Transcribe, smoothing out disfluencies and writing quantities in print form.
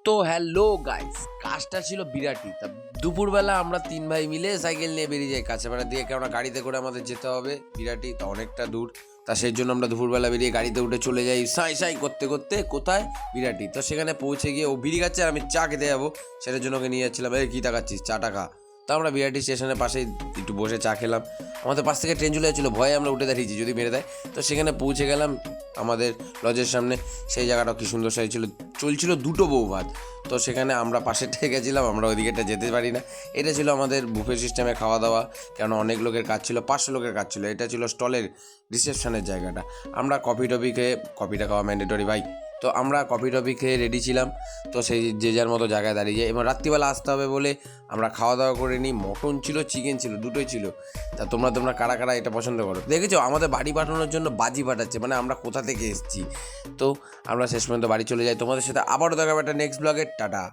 তো hello guys, কাজটা ছিল বিরাটই। তা দুপুরবেলা আমরা 3 ভাই মিলে সাইকেল নিয়ে বেরিয়ে যাই কাছেপাড়া দিয়ে, কেননা গাড়িতে করে আমাদের যেতে হবে বিরাটি, তা অনেকটা দূর। তা সেই জন্য আমরা দুপুরবেলা বেরিয়ে গাড়িতে উঠে চলে যাই সাই সাই করতে করতে কোথায়, বিরাটি। তো সেখানে পৌঁছে গিয়ে ও বিড়ি খাচ্ছে আর আমি চা খেতে যাবো, সেটার জন্য ওকে নিয়ে যাচ্ছিলাম। এই কী তাকাচ্ছিস, চা টাকা। তো আমরা বিরাটি স্টেশনের পাশেই একটু বসে চা খেলাম। আমাদের পাশ থেকে ট্রেন চলে যাচ্ছিলো, ভয়ে আমরা উঠে দাঁড়িয়েছি যদি মেরে দেয়। তো সেখানে পৌঁছে গেলাম আমাদের লজের সামনে। সেই জায়গাটা কি সুন্দর সাইছিল, চলছিল দুটো বৌভাত। তো সেখানে আমরা পাশেরটায় গেছিলাম, আমরা ওইদিকেটা যেতে পারি না। এটা ছিল আমাদের বুফে সিস্টেমে খাওয়া দাওয়া, কেন অনেক লোকের কাজ ছিল, 500 লোকের কাজ ছিল। এটা ছিল স্টলের রিসেপশনের জায়গাটা। আমরা কফি টফি খেয়ে, কফিটা খাওয়া ম্যান্ডেটরি ভাই, তো আমরা কফি টফি খেয়ে রেডি ছিলাম। তো সেই যে যার মতো জায়গায় দাঁড়িয়ে যায়, এবং রাত্রিবেলা আসতে হবে বলে আমরা খাওয়া দাওয়া করে নিই। মটন ছিল, চিকেন ছিল, দুটোই ছিল। তা তোমরা কারা কারা এটা পছন্দ করো? দেখেছো আমাদের বাড়ি পাঠানোর জন্য বাজি পাঠাচ্ছে, মানে আমরা কোথা থেকে এসেছি। তো আমরা শেষ পর্যন্ত বাড়ি চলে যাই। তোমাদের সাথে আবারও দেখা হবে একটা নেক্সট ব্লগে। টাটা।